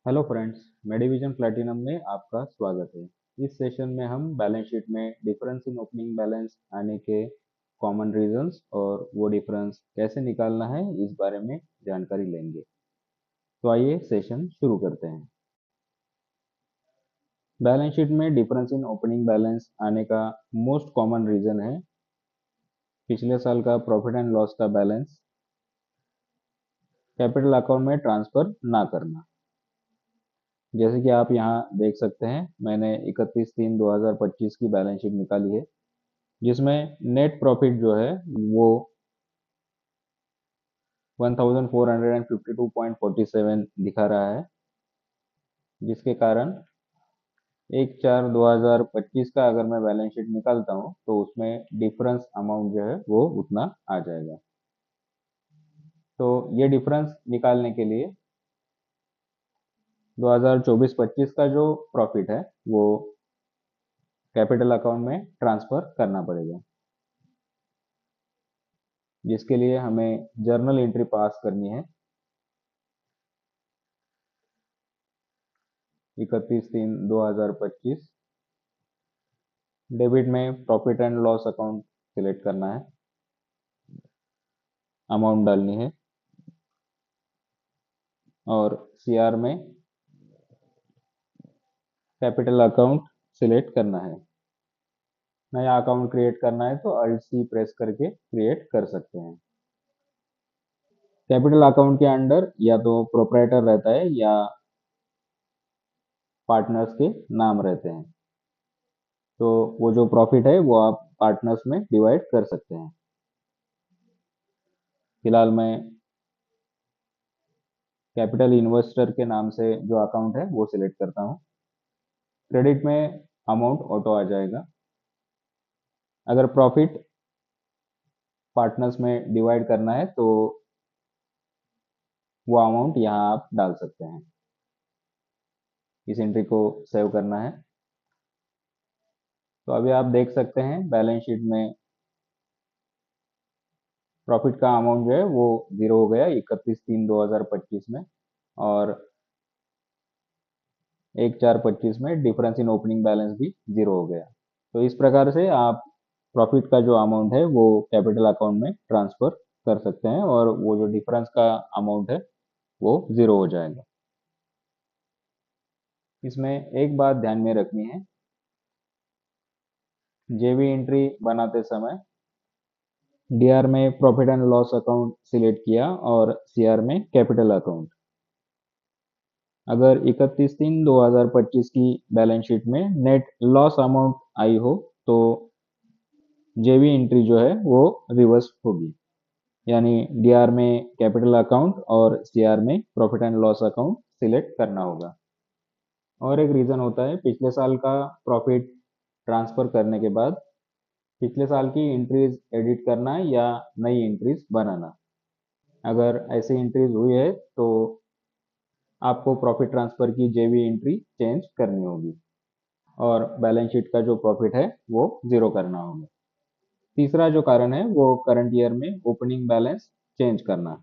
Hello friends, Medivision platinum में आपका स्वागत है। इस सेशन में हम बैलेंस शीट में डिफरेंस इन ओपनिंग बैलेंस आने के कॉमन रीजंस और वो डिफरेंस कैसे निकालना है इस बारे में जानकारी लेंगे। तो आइए सेशन शुरू करते हैं। बैलेंस शीट में डिफरेंस इन ओपनिंग बैलेंस आने का मोस्ट कॉमन रीजन है पिछले साल का प्रॉफिट एंड लॉस का बैलेंस कैपिटल अकाउंट में ट्रांसफर ना करना। जैसे कि आप यहाँ देख सकते हैं, मैंने 31/3/2025 की बैलेंस शीट निकाली है, जिसमें नेट प्रॉफिट जो है वो 1452.47 दिखा रहा है, जिसके कारण 1/4/2025 का अगर मैं बैलेंस शीट निकालता हूँ तो उसमें डिफरेंस अमाउंट जो है वो उतना आ जाएगा। तो ये डिफरेंस निकालने के लिए 2024-25 का जो प्रॉफिट है वो कैपिटल अकाउंट में ट्रांसफर करना पड़ेगा, जिसके लिए हमें जर्नल एंट्री पास करनी है 31/3/2025। डेबिट में profit and loss account select करना है, अमाउंट डालनी है और सीआर में कैपिटल अकाउंट सिलेक्ट करना है। नया अकाउंट क्रिएट करना है तो अल्ट सी प्रेस करके क्रिएट कर सकते हैं। कैपिटल अकाउंट के अंडर या तो प्रोप्राइटर रहता है या पार्टनर्स के नाम रहते हैं, तो वो जो प्रॉफिट है वो आप पार्टनर्स में डिवाइड कर सकते हैं। फिलहाल मैं कैपिटल इन्वेस्टर के नाम से जो अकाउंट है वो सिलेक्ट करता हूँ। क्रेडिट में अमाउंट ऑटो आ जाएगा। अगर प्रॉफिट पार्टनर्स में डिवाइड करना है तो वो अमाउंट यहाँ आप डाल सकते हैं। इस एंट्री को सेव करना है। तो अभी आप देख सकते हैं बैलेंस शीट में प्रॉफिट का अमाउंट जो है वो 0 हो गया 31/3/2025 में, और 1/4/25 में डिफरेंस इन ओपनिंग बैलेंस भी 0 हो गया। तो इस प्रकार से आप प्रॉफिट का जो अमाउंट है वो कैपिटल अकाउंट में ट्रांसफर कर सकते हैं और वो जो डिफरेंस का अमाउंट है वो 0 हो जाएगा। इसमें एक बात ध्यान में रखनी है, जेवी एंट्री बनाते समय डीआर में profit and loss account select किया और सीआर में कैपिटल अकाउंट। अगर 31/3/2025 की बैलेंस शीट में नेट लॉस अमाउंट आई हो तो जेवी एंट्री जो है वो रिवर्स होगी, यानी डीआर में कैपिटल अकाउंट और सीआर में profit and loss account select करना होगा। और एक रीज़न होता है पिछले साल का प्रॉफिट ट्रांसफ़र करने के बाद पिछले साल की एंट्रीज एडिट करना या नई एंट्रीज बनाना। अगर ऐसी एंट्रीज हुई है तो आपको प्रॉफिट ट्रांसफ़र की जेवी एंट्री चेंज करनी होगी और बैलेंस शीट का जो प्रॉफिट है वो ज़ीरो करना होगा। तीसरा जो कारण है वो करंट ईयर में ओपनिंग बैलेंस चेंज करना।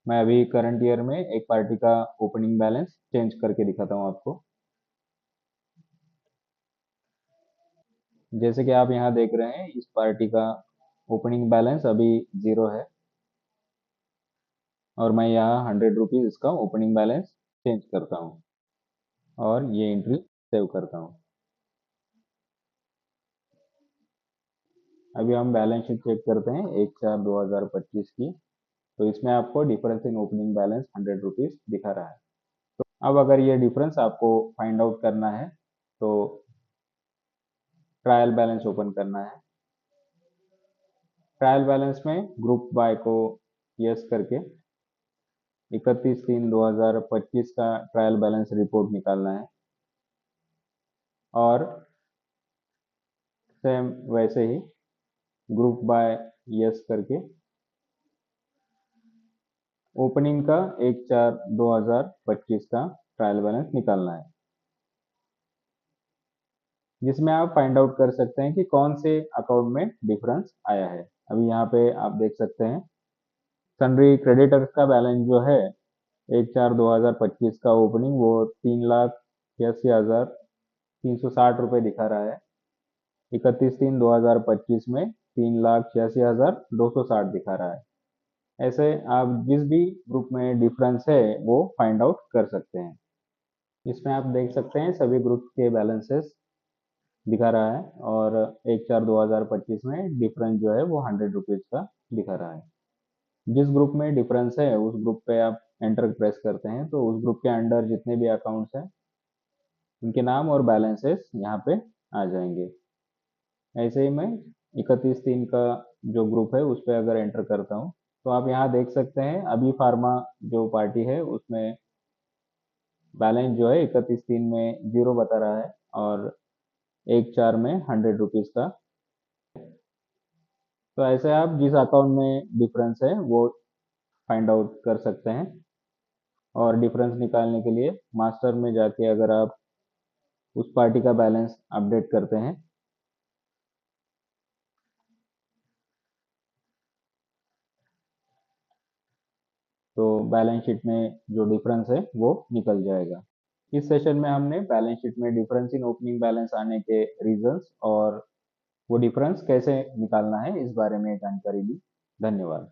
मैं अभी करंट ईयर में एक पार्टी का ओपनिंग बैलेंस चेंज करके दिखाता हूँ आपको। जैसे कि आप यहाँ देख रहे हैं, इस पार्टी का ओपनिंग बैलेंस अभी 0 है और मैं यहाँ 100 रुपीज़ इसका ओपनिंग बैलेंस चेंज करता हूँ और ये एंट्री सेव करता हूँ। अभी हम बैलेंस शीट चेक करते हैं 1/4/2025 की, तो इसमें आपको difference in opening balance 100 rupees दिखा रहा है। अब अगर ये डिफरेंस आपको फाइंड आउट करना है तो ट्रायल बैलेंस ओपन करना है। ट्रायल बैलेंस में ग्रुप बाय को यस करके 31/3/2025 का ट्रायल बैलेंस रिपोर्ट निकालना है और सेम वैसे ही ग्रुप बाय यस करके ओपनिंग का 1/4/2025 का ट्रायल बैलेंस निकालना है, जिसमें आप फाइंड आउट कर सकते हैं कि कौन से अकाउंट में डिफरेंस आया है। अभी यहाँ पे आप देख सकते हैं सन्ड्री क्रेडिटर्स का बैलेंस जो है 1/4/2025 का ओपनिंग वो 3,86,360 रुपये दिखा रहा है। 31/3/2025 में 3,86,260 दिखा रहा है। ऐसे आप जिस भी ग्रुप में डिफरेंस है वो फाइंड आउट कर सकते हैं। इसमें आप देख सकते हैं सभी ग्रुप के बैलेंसेस दिखा रहा है और 1/4/2025 में डिफरेंस जो है वो 100 रुपीज़ का दिखा रहा है। जिस ग्रुप में डिफरेंस है उस ग्रुप पे आप एंटर प्रेस करते हैं तो उस ग्रुप के अंडर जितने भी अकाउंट्स हैं उनके नाम और बैलेंसेस यहाँ पे आ जाएंगे। ऐसे ही मैं 31/3 का जो ग्रुप है उस पर अगर एंटर करता हूँ तो आप यहाँ देख सकते हैं अभी फार्मा जो पार्टी है उसमें बैलेंस जो है 31/3 में 0 बता रहा है और 1/4 में 100 रुपीज़ का। तो ऐसे आप जिस अकाउंट में डिफरेंस है वो फाइंड आउट कर सकते हैं। और डिफरेंस निकालने के लिए मास्टर में जाके अगर आप उस पार्टी का बैलेंस अपडेट करते हैं तो बैलेंस शीट में जो डिफरेंस है वो निकल जाएगा। इस सेशन में हमने बैलेंस शीट में डिफरेंस इन ओपनिंग बैलेंस आने के रीजंस और वो डिफरेंस कैसे निकालना है इस बारे में जानकारी ली। धन्यवाद।